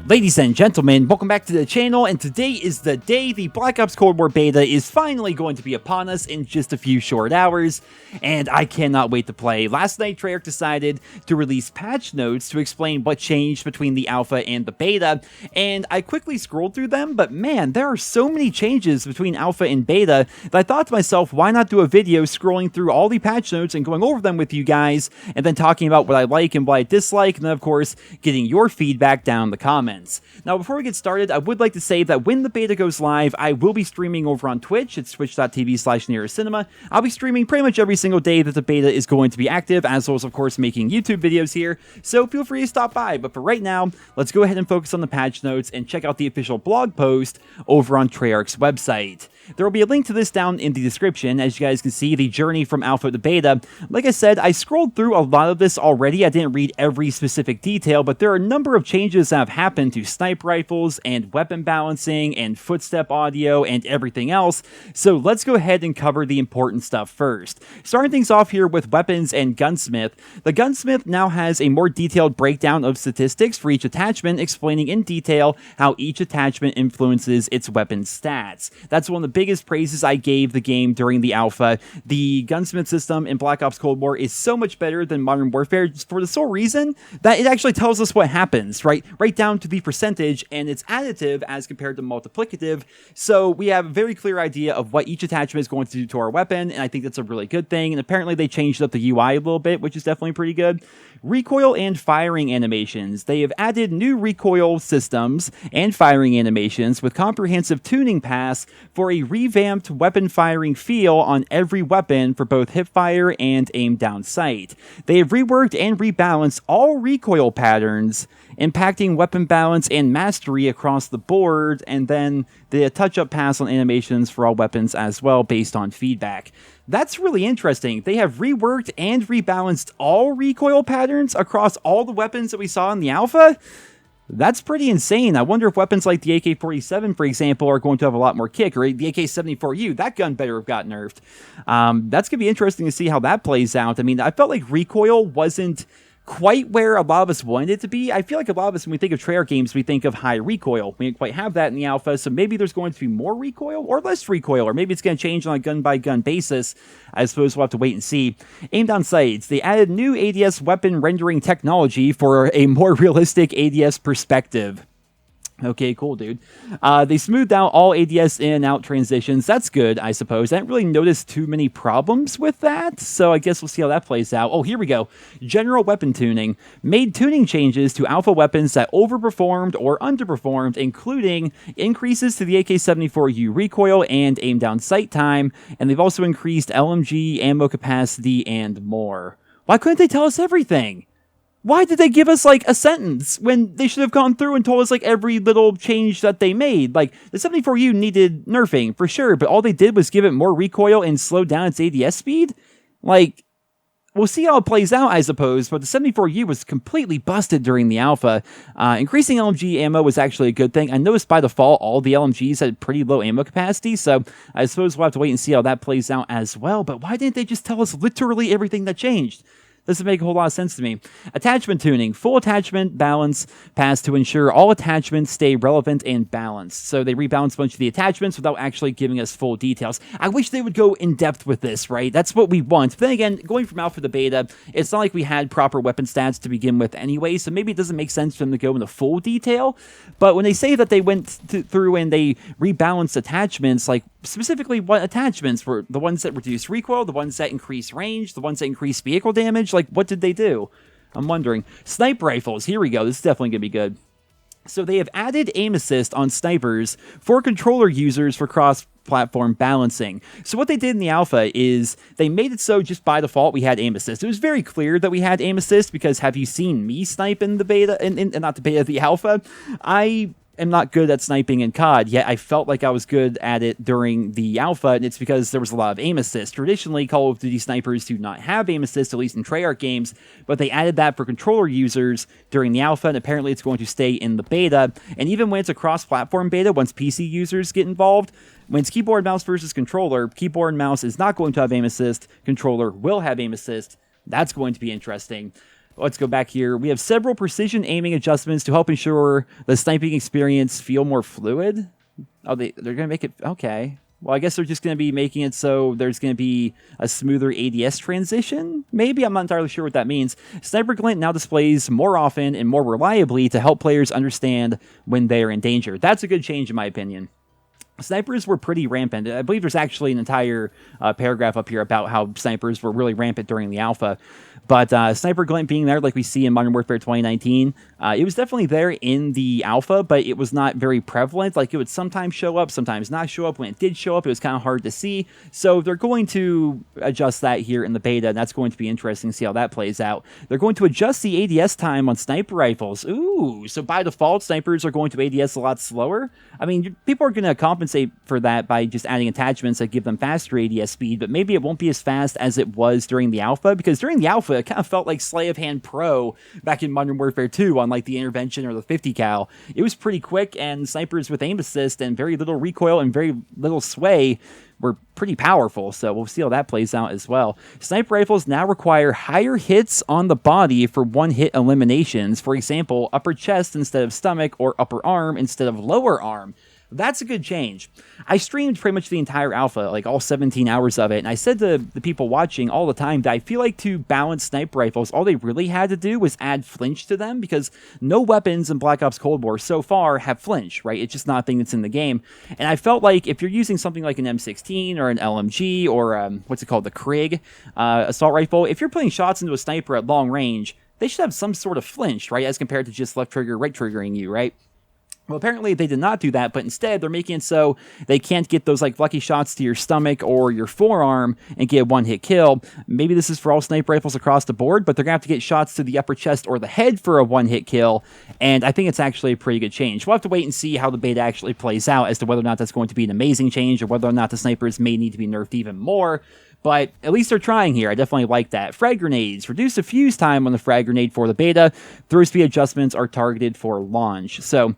Ladies and gentlemen, welcome back to the channel, and today is the day the Black Ops Cold War beta is finally going to be upon us in just a few short hours, and I cannot wait to play. Last night, Treyarch decided to release patch notes to explain what changed between the alpha and the beta, and I quickly scrolled through them, but man, there are so many changes between alpha and beta that I thought to myself, why not do a video scrolling through all the patch notes and going over them with you guys, and then talking about what I like and what I dislike, and then of course, getting your feedback down in the comments. Now, before we get started, I would like to say that when the beta goes live, I will be streaming over on Twitch. It's twitch.tv/NerosCinema. I'll be streaming pretty much every single day that the beta is going to be active, as well as, of course, making YouTube videos here, so feel free to stop by. But for right now, let's go ahead and focus on the patch notes and check out the official blog post over on Treyarch's website. There will be a link to this down in the description. As you guys can see, the journey from alpha to beta. Like I said, I scrolled through a lot of this already. I didn't read every specific detail, but there are a number of changes that have happened to sniper rifles and weapon balancing and footstep audio and everything else. So let's go ahead and cover the important stuff first. Starting things off here with weapons and gunsmith. The gunsmith now has a more detailed breakdown of statistics for each attachment, explaining in detail how each attachment influences its weapon stats. That's one of the biggest praises I gave the game during the alpha. The gunsmith system in Black Ops Cold War is so much better than Modern Warfare for the sole reason that it actually tells us what happens, right down to the percentage, and it's additive as compared to multiplicative, so we have a very clear idea of what each attachment is going to do to our weapon, and I think that's a really good thing. And apparently they changed up the UI a little bit, which is definitely pretty good. Recoil and firing animations. They have added new recoil systems and firing animations with comprehensive tuning paths for a revamped weapon firing feel on every weapon for both hipfire and aim down sight. They have reworked and rebalanced all recoil patterns, impacting weapon balance and mastery across the board, and then the touch-up pass on animations for all weapons as well based on feedback. That's really interesting. They have reworked and rebalanced all recoil patterns across all the weapons that we saw in the alpha? That's pretty insane. I wonder if weapons like the AK-47, for example, are going to have a lot more kick, or the AK-74U, that gun better have got nerfed. That's going to be interesting to see how that plays out. I mean, I felt like recoil wasn't quite where a lot of us wanted it to be. I feel like a lot of us, when we think of Treyarch games, we think of high recoil. We didn't quite have that in the alpha, so maybe there's going to be more recoil or less recoil, or maybe it's going to change on a gun-by-gun basis. I suppose we'll have to wait and see. Aim down sights. They added new ADS weapon rendering technology for a more realistic ADS perspective. Okay, cool, dude. They smoothed out all ADS in and out transitions. That's good, I suppose. I didn't really notice too many problems with that, so I guess we'll see how that plays out. Oh, here we go. General weapon tuning. Made tuning changes to alpha weapons that overperformed or underperformed, including increases to the AK-74U recoil and aim down sight time, and they've also increased LMG ammo capacity and more. Why couldn't they tell us everything? Why did they give us, like, a sentence when they should have gone through and told us, like, every little change that they made? Like, the 74U needed nerfing, for sure, but all they did was give it more recoil and slow down its ADS speed? Like, we'll see how it plays out, I suppose, but the 74U was completely busted during the alpha. Increasing LMG ammo was actually a good thing. I noticed by default, all the LMGs had pretty low ammo capacity, so I suppose we'll have to wait and see how that plays out as well, but why didn't they just tell us literally everything that changed? Doesn't make a whole lot of sense to me. Attachment tuning. Full attachment balance pass to ensure all attachments stay relevant and balanced. So they rebalance a bunch of the attachments without actually giving us full details. I wish they would go in depth with this, right? That's what we want. But then again, going from alpha to beta, it's not like we had proper weapon stats to begin with anyway, so maybe it doesn't make sense for them to go into full detail. But when they say that they went through and they rebalanced attachments, like specifically what attachments were the ones that reduce recoil, the ones that increase range, the ones that increase vehicle damage? Like, what did they do? I'm wondering. Sniper rifles. Here we go. This is definitely going to be good. So they have added aim assist on snipers for controller users for cross-platform balancing. So what they did in the alpha is they made it so just by default we had aim assist. It was very clear that we had aim assist because have you seen me snipe in the beta, not the beta, the alpha? I am not good at sniping in COD, yet I felt like I was good at it during the alpha, and it's because there was a lot of aim assist. Traditionally, Call of Duty snipers do not have aim assist, at least in Treyarch games, but they added that for controller users during the alpha, and apparently it's going to stay in the beta. And even when it's a cross-platform beta, once PC users get involved, when it's keyboard, mouse versus controller, keyboard and mouse is not going to have aim assist, controller will have aim assist. That's going to be interesting. Let's go back here. We have several precision aiming adjustments to help ensure the sniping experience feel more fluid. Oh, they're going to make it... Okay. Well, I guess they're just going to be making it so there's going to be a smoother ADS transition? Maybe? I'm not entirely sure what that means. Sniper Glint now displays more often and more reliably to help players understand when they are in danger. That's a good change, in my opinion. Snipers were pretty rampant. I believe there's actually an entire paragraph up here about how snipers were really rampant during the alpha. But Sniper Glint being there, like we see in Modern Warfare 2019, it was definitely there in the alpha, but it was not very prevalent. Like, it would sometimes show up, sometimes not show up. When it did show up, it was kind of hard to see. So they're going to adjust that here in the beta, and that's going to be interesting to see how that plays out. They're going to adjust the ADS time on sniper rifles. Ooh, so by default, snipers are going to ADS a lot slower. I mean, people are going to compensate for that by just adding attachments that give them faster ADS speed, but maybe it won't be as fast as it was during the alpha, because during the alpha, it kind of felt like Sleight of Hand Pro back in Modern Warfare 2 on like the Intervention or the 50 cal. It was pretty quick, and snipers with aim assist and very little recoil and very little sway were pretty powerful, so we'll see how that plays out as well. Sniper rifles now require higher hits on the body for one-hit eliminations. For example, upper chest instead of stomach, or upper arm instead of lower arm. That's a good change. I streamed pretty much the entire alpha, like all 17 hours of it, and I said to the people watching all the time that I feel like to balance sniper rifles, all they really had to do was add flinch to them, because no weapons in Black Ops Cold War so far have flinch, right? It's just not a thing that's in the game. And I felt like if you're using something like an M16 or an LMG or what's it called, the Krig assault rifle, if you're putting shots into a sniper at long range, they should have some sort of flinch, right? As compared to just left trigger, right triggering you, right? Well, apparently they did not do that, but instead they're making it so they can't get those like lucky shots to your stomach or your forearm and get a one-hit kill. Maybe this is for all sniper rifles across the board, but they're going to have to get shots to the upper chest or the head for a one-hit kill, and I think it's actually a pretty good change. We'll have to wait and see how the beta actually plays out as to whether or not that's going to be an amazing change or whether or not the snipers may need to be nerfed even more. But at least they're trying here. I definitely like that. Frag grenades. Reduce the fuse time on the frag grenade for the beta. Throw speed adjustments are targeted for launch. So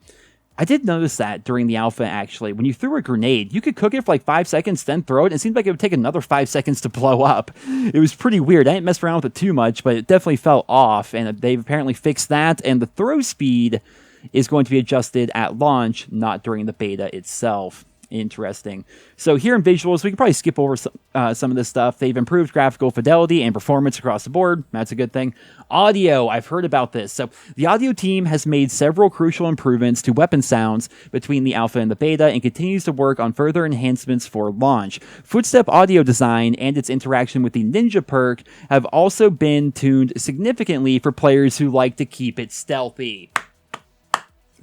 I did notice that during the alpha, actually. When you threw a grenade, you could cook it for like 5 seconds, then throw it, and it seemed like it would take another 5 seconds to blow up. It was pretty weird. I didn't mess around with it too much, but it definitely fell off, and they've apparently fixed that, and the throw speed is going to be adjusted at launch, not during the beta itself. Interesting. So here in visuals, we can probably skip over some of this stuff. They've improved graphical fidelity and performance across the board. That's a good thing. Audio, I've heard about this. So the audio team has made several crucial improvements to weapon sounds between the alpha and the beta and continues to work on further enhancements for launch. Footstep audio design and its interaction with the Ninja perk have also been tuned significantly for players who like to keep it stealthy.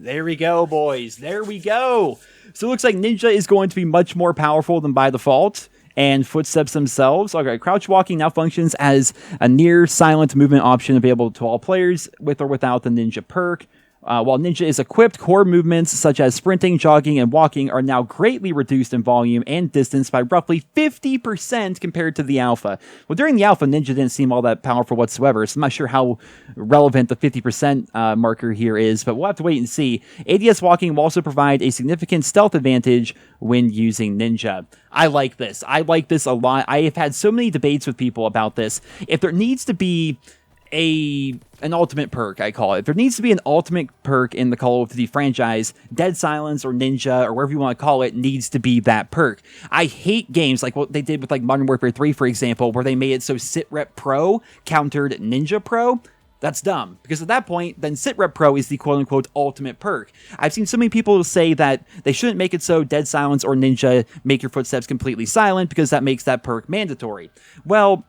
There we go, boys. There we go. So it looks like Ninja is going to be much more powerful than by default, and footsteps themselves. Okay, crouch walking now functions as a near silent movement option available to all players with or without the Ninja perk. While Ninja is equipped, core movements such as sprinting, jogging, and walking are now greatly reduced in volume and distance by roughly 50% compared to the alpha. Well, during the alpha, Ninja didn't seem all that powerful whatsoever, so I'm not sure how relevant the 50% marker here is, but we'll have to wait and see. ADS walking will also provide a significant stealth advantage when using Ninja. I like this. I like this a lot. I have had so many debates with people about this. If there needs to be an ultimate perk, I call it. If there needs to be an ultimate perk in the Call of Duty franchise, Dead Silence or Ninja or whatever you want to call it needs to be that perk. I hate games like what they did with like Modern Warfare 3, for example, where they made it so Sitrep Pro countered Ninja Pro. That's dumb, because at that point, then Sitrep Pro is the quote-unquote ultimate perk. I've seen so many people say that they shouldn't make it so Dead Silence or Ninja make your footsteps completely silent because that makes that perk mandatory. Well,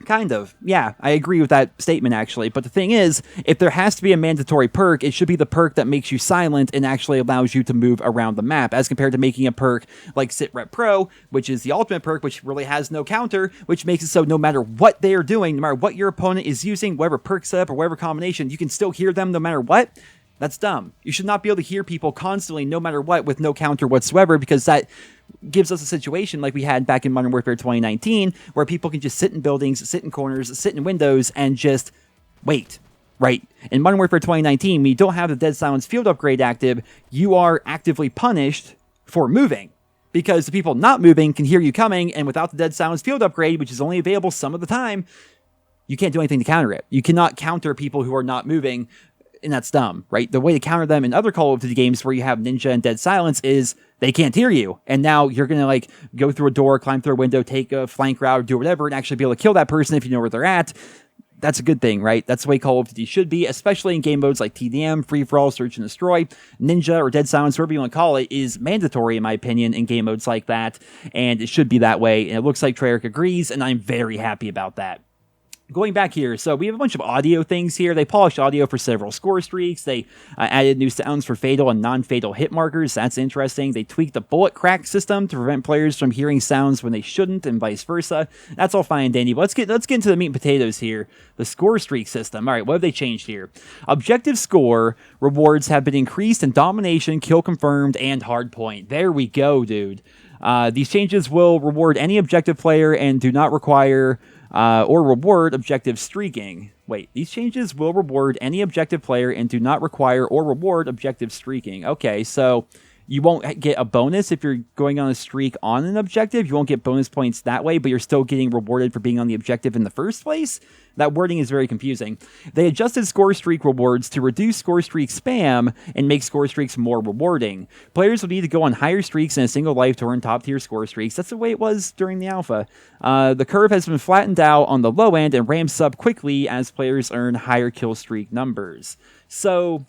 kind of. Yeah, I agree with that statement, actually. But the thing is, if there has to be a mandatory perk, it should be the perk that makes you silent and actually allows you to move around the map, as compared to making a perk like Sitrep Pro, which is the ultimate perk, which really has no counter, which makes it so no matter what they are doing, no matter what your opponent is using, whatever perk setup or whatever combination, you can still hear them no matter what. That's dumb. You should not be able to hear people constantly, no matter what, with no counter whatsoever, because that gives us a situation like we had back in Modern Warfare 2019, where people can just sit in buildings, sit in corners, sit in windows, and just wait. Right? In Modern Warfare 2019, when you don't have the Dead Silence field upgrade active, you are actively punished for moving. Because the people not moving can hear you coming, and without the Dead Silence field upgrade, which is only available some of the time, you can't do anything to counter it. You cannot counter people who are not moving, and that's dumb, right? The way to counter them in other Call of Duty games where you have Ninja and Dead Silence is they can't hear you, and now you're going to like go through a door, climb through a window, take a flank route, or do whatever, and actually be able to kill that person if you know where they're at. That's a good thing, right? That's the way Call of Duty should be, especially in game modes like TDM, Free-for-all, Search and Destroy. Ninja or Dead Silence, whatever you want to call it, is mandatory, in my opinion, in game modes like that, and it should be that way, and it looks like Treyarch agrees, and I'm very happy about that. Going back here, so we have a bunch of audio things here. They polished audio for several score streaks. They added new sounds for fatal and non-fatal hit markers. That's interesting. They tweaked the bullet crack system to prevent players from hearing sounds when they shouldn't, and vice versa. That's all fine and dandy. But let's get into the meat and potatoes here. The score streak system. All right, what have they changed here? Objective score rewards have been increased in domination, kill confirmed, and hardpoint. There we go, dude. These changes will reward any objective player and do not require or reward objective streaking. Wait, these changes will reward any objective player and do not require or reward objective streaking. Okay, so you won't get a bonus if you're going on a streak on an objective. You won't get bonus points that way, but you're still getting rewarded for being on the objective in the first place. That wording is very confusing. They adjusted score streak rewards to reduce score streak spam and make score streaks more rewarding. Players will need to go on higher streaks in a single life to earn top tier score streaks. That's the way it was during the alpha. The curve has been flattened out on the low end and ramps up quickly as players earn higher kill streak numbers. So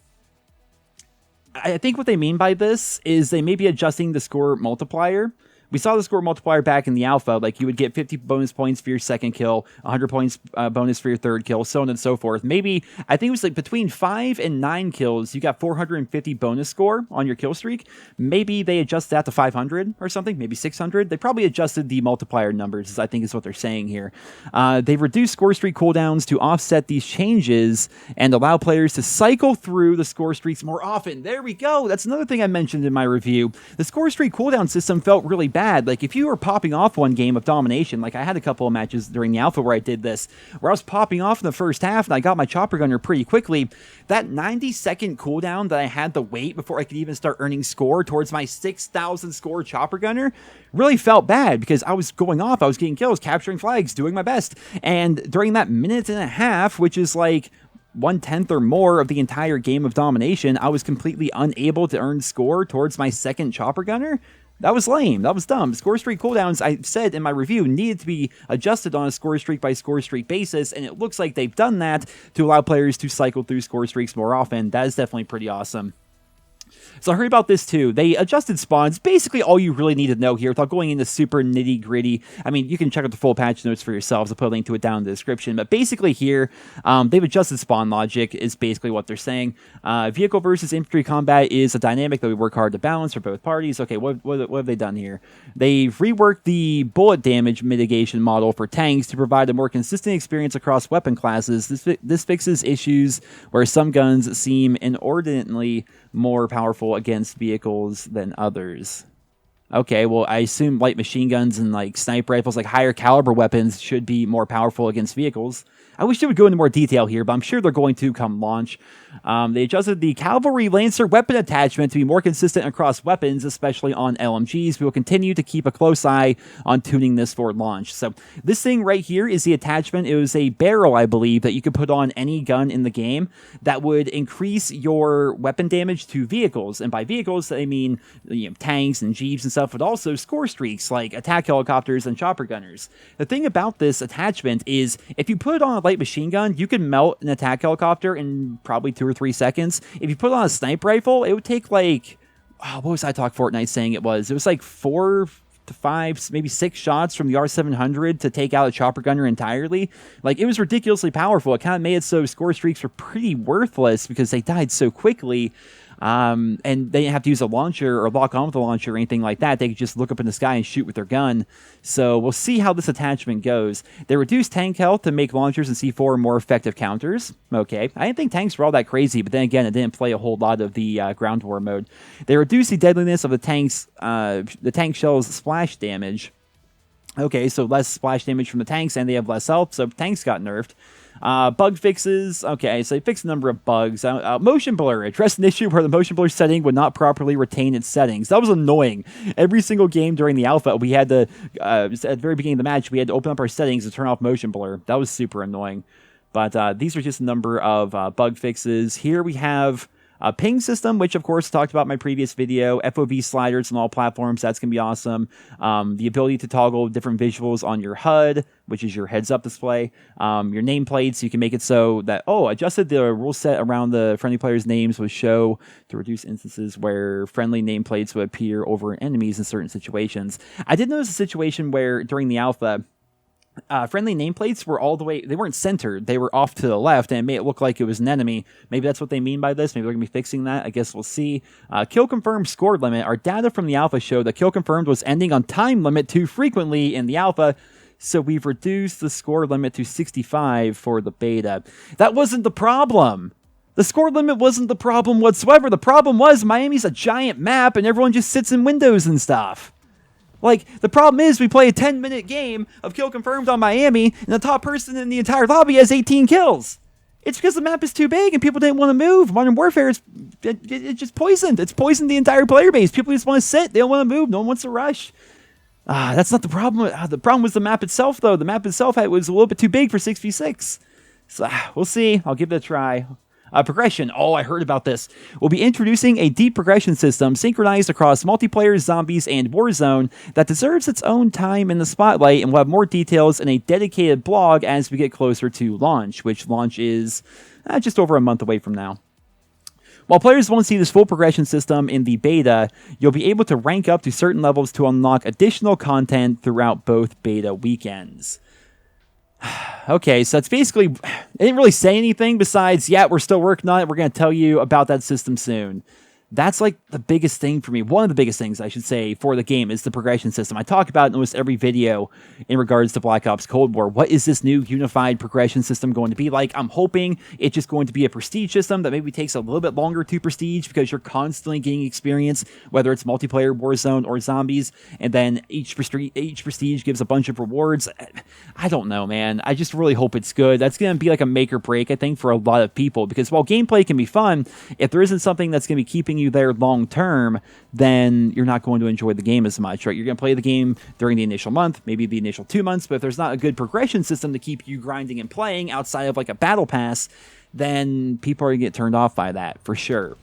I think what they mean by this is they may be adjusting the score multiplier. We saw the score multiplier back in the alpha, like you would get 50 bonus points for your second kill, 100 points bonus for your third kill, so on and so forth. Maybe, I think it was like between 5 and 9 kills, you got 450 bonus score on your kill streak. Maybe they adjust that to 500 or something, maybe 600. They probably adjusted the multiplier numbers, I think is what they're saying here. They've reduced score streak cooldowns to offset these changes and allow players to cycle through the score streaks more often. There we go. That's another thing I mentioned in my review. The score streak cooldown system felt really bad. Like if you were popping off one game of domination, like I had a couple of matches during the alpha where I did this, where I was popping off in the first half and I got my chopper gunner pretty quickly, that 90-second cooldown that I had to wait before I could even start earning score towards my 6,000 score chopper gunner really felt bad because I was going off, I was getting kills, capturing flags, doing my best, and during that minute and a half, which is like 1/10 or more of the entire game of domination, I was completely unable to earn score towards my second chopper gunner. That was lame. That was dumb. Score streak cooldowns, I said in my review, needed to be adjusted on a score streak by score streak basis, and it looks like they've done that to allow players to cycle through score streaks more often. That is definitely pretty awesome. So I heard about this too. They adjusted spawns. Basically all you really need to know here without going into super nitty gritty. I mean, you can check out the full patch notes for yourselves. I'll put a link to it down in the description. But basically here, they've adjusted spawn logic is basically what they're saying. Vehicle versus infantry combat is a dynamic that we work hard to balance for both parties. Okay, what have they done here? They've reworked the bullet damage mitigation model for tanks to provide a more consistent experience across weapon classes. This fixes issues where some guns seem inordinately more powerful against vehicles than others. Okay, well, I assume light machine guns and like sniper rifles, like higher caliber weapons, should be more powerful against vehicles. I wish they would go into more detail here, but I'm sure they're going to come launch. They adjusted the Cavalry Lancer weapon attachment to be more consistent across weapons, especially on LMGs. We will continue to keep a close eye on tuning this for launch. So this thing right here is the attachment. It was a barrel, I believe, that you could put on any gun in the game that would increase your weapon damage to vehicles. And by vehicles, I mean tanks and jeeps and stuff, but also score streaks like attack helicopters and chopper gunners. The thing about this attachment is if you put it on a light machine gun, you can melt an attack helicopter in probably 2 or 3 seconds. If you put it on a sniper rifle, it would take like, what was I Talk Fortnite saying it was? It was like 4 to 5, maybe 6 shots from the R700 to take out a chopper gunner entirely. Like, it was ridiculously powerful. It kind of made it so score streaks were pretty worthless because they died so quickly. And they didn't have to use a launcher or lock on with a launcher or anything like that. They could just look up in the sky and shoot with their gun. So we'll see how this attachment goes. They reduce tank health to make launchers and C4 more effective counters. Okay, I didn't think tanks were all that crazy, but then again, it didn't play a whole lot of the ground war mode. They reduce the deadliness of the tank shell's splash damage. Okay, so less splash damage from the tanks, and they have less health, so tanks got nerfed. Bug fixes. Okay, so they fixed a number of bugs. Motion blur. Addressed an issue where the motion blur setting would not properly retain its settings. That was annoying. Every single game during the alpha, we had to, at the very beginning of the match, we had to open up our settings to turn off motion blur. That was super annoying. But these are just a number of bug fixes. Here we have a ping system, which of course talked about in my previous video. FOV sliders on all platforms, that's going to be awesome. The ability to toggle different visuals on your HUD, which is your heads-up display. Your nameplates, you can make it so that, adjusted the rule set around the friendly players' names would show to reduce instances where friendly nameplates would appear over enemies in certain situations. I did notice a situation where during the alpha, friendly nameplates were all the way, they weren't centered, they were off to the left, and it made it look like it was an enemy. Maybe that's what they mean by this. Maybe they're going to be fixing that. I guess we'll see. Kill confirmed score limit. Our data from the alpha showed that kill confirmed was ending on time limit too frequently in the alpha, so we've reduced the score limit to 65 for the beta. That wasn't the problem. The score limit wasn't the problem whatsoever. The problem was Miami's a giant map, and everyone just sits in windows and stuff. Like, the problem is we play a 10-minute game of kill confirmed on Miami, and the top person in the entire lobby has 18 kills. It's because the map is too big and people didn't want to move. Modern Warfare is it's just poisoned. It's poisoned the entire player base. People just want to sit. They don't want to move. No one wants to rush. That's not the problem. The problem was the map itself, though. The map itself was a little bit too big for 6v6. So, we'll see. I'll give it a try. Progression. I heard about this. We'll be introducing a deep progression system synchronized across multiplayer, zombies, and Warzone that deserves its own time in the spotlight, and we'll have more details in a dedicated blog as we get closer to launch, which launch is just over a month away from now. While players won't see this full progression system in the beta, you'll be able to rank up to certain levels to unlock additional content throughout both beta weekends. Okay, so it's basically, it didn't really say anything besides, yeah, we're still working on it. We're going to tell you about that system soon. That's like the biggest thing for me. One of the biggest things, I should say, for the game is the progression system. I talk about it in almost every video in regards to Black Ops Cold War. What is this new unified progression system going to be like? I'm hoping it's just going to be a prestige system that maybe takes a little bit longer to prestige because you're constantly getting experience, whether it's multiplayer, Warzone, or zombies, and then each prestige gives a bunch of rewards. I don't know, man. I just really hope it's good. That's going to be like a make or break, I think, for a lot of people, because while gameplay can be fun, if there isn't something that's going to be keeping you there long term, then you're not going to enjoy the game as much, right? You're going to play the game during the initial month, maybe the initial 2 months, but if there's not a good progression system to keep you grinding and playing outside of like a battle pass, then people are going to get turned off by that for sure.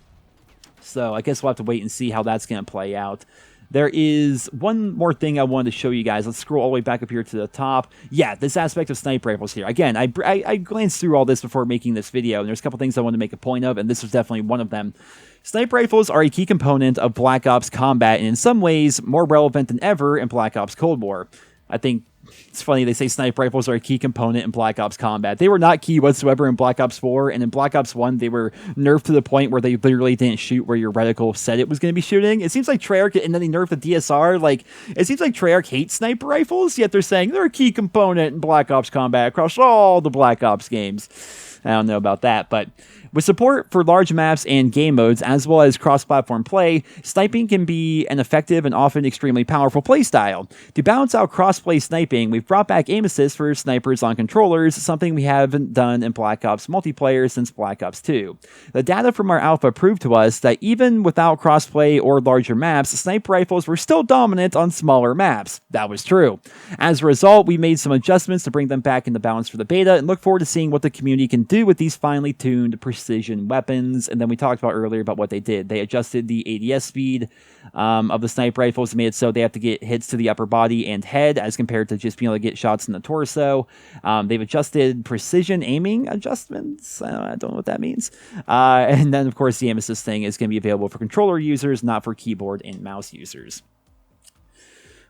So I guess we'll have to wait and see how that's going to play out. There is one more thing I wanted to show you guys. Let's scroll all the way back up here to the top. Yeah, this aspect of sniper rifles here. Again, I glanced through all this before making this video, and there's a couple things I wanted to make a point of, and this was definitely one of them. Sniper rifles are a key component of Black Ops combat, and in some ways, more relevant than ever in Black Ops Cold War. I think it's funny they say sniper rifles are a key component in Black Ops combat. They were not key whatsoever in Black Ops 4, and in Black Ops 1, they were nerfed to the point where they literally didn't shoot where your reticle said it was going to be shooting. It seems like Treyarch, and then they nerfed the DSR, it seems like Treyarch hates sniper rifles, yet they're saying they're a key component in Black Ops combat across all the Black Ops games. I don't know about that, but with support for large maps and game modes, as well as cross-platform play, sniping can be an effective and often extremely powerful playstyle. To balance out cross-play sniping, we've brought back aim assist for snipers on controllers, something we haven't done in Black Ops multiplayer since Black Ops 2. The data from our alpha proved to us that even without cross-play or larger maps, sniper rifles were still dominant on smaller maps. That was true. As a result, we made some adjustments to bring them back into balance for the beta, and look forward to seeing what the community can do with these finely tuned precision weapons. And then we talked about earlier about what they did. They adjusted the ADS speed of the sniper rifles, made it so they have to get hits to the upper body and head as compared to just being able to get shots in the torso. They've adjusted precision aiming adjustments. I don't know what that means. And then, of course, the aim assist thing is going to be available for controller users, not for keyboard and mouse users.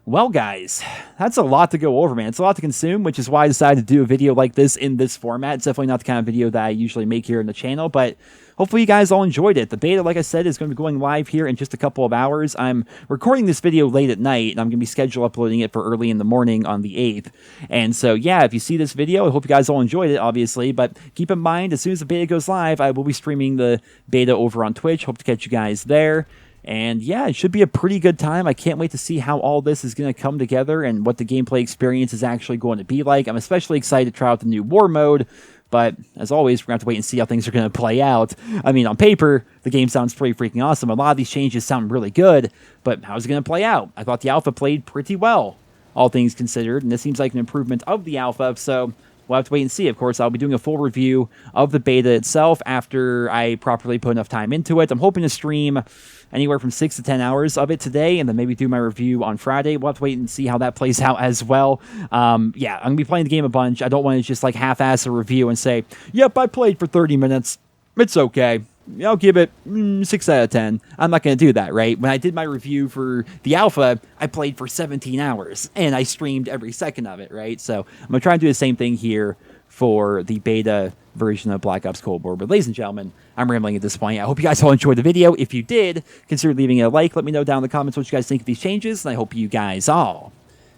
Well, guys, that's a lot to go over, man. It's a lot to consume, which is why I decided to do a video like this in this format. It's definitely not the kind of video that I usually make here in the channel, but hopefully you guys all enjoyed it. The beta, like I said, is going to be going live here in just a couple of hours. I'm recording this video late at night, and I'm going to be scheduled uploading it for early in the morning on the 8th. And so, yeah, if you see this video, I hope you guys all enjoyed it, obviously, but keep in mind, as soon as the beta goes live, I will be streaming the beta over on Twitch. Hope to catch you guys there. And yeah, it should be a pretty good time. I can't wait to see how all this is going to come together and what the gameplay experience is actually going to be like. I'm especially excited to try out the new war mode, but as always, we're going to have to wait and see how things are going to play out. I mean, on paper, the game sounds pretty freaking awesome. A lot of these changes sound really good, but how's it going to play out? I thought the alpha played pretty well, all things considered, and this seems like an improvement of the alpha, so we'll have to wait and see. Of course, I'll be doing a full review of the beta itself after I properly put enough time into it. I'm hoping to stream anywhere from 6 to 10 hours of it today, and then maybe do my review on Friday. We'll have to wait and see how that plays out as well. Yeah, I'm going to be playing the game a bunch. I don't want to just like half-ass a review and say, yep, I played for 30 minutes. It's okay. I'll give it 6 out of 10. I'm not going to do that, right? When I did my review for the alpha, I played for 17 hours, and I streamed every second of it, right? So I'm going to try and do the same thing here for the beta version of Black Ops Cold War. But ladies and gentlemen, I'm rambling at this point. I hope you guys all enjoyed the video. If you did, consider leaving a like. Let me know down in the comments what you guys think of these changes, and I hope you guys all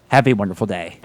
have a wonderful day.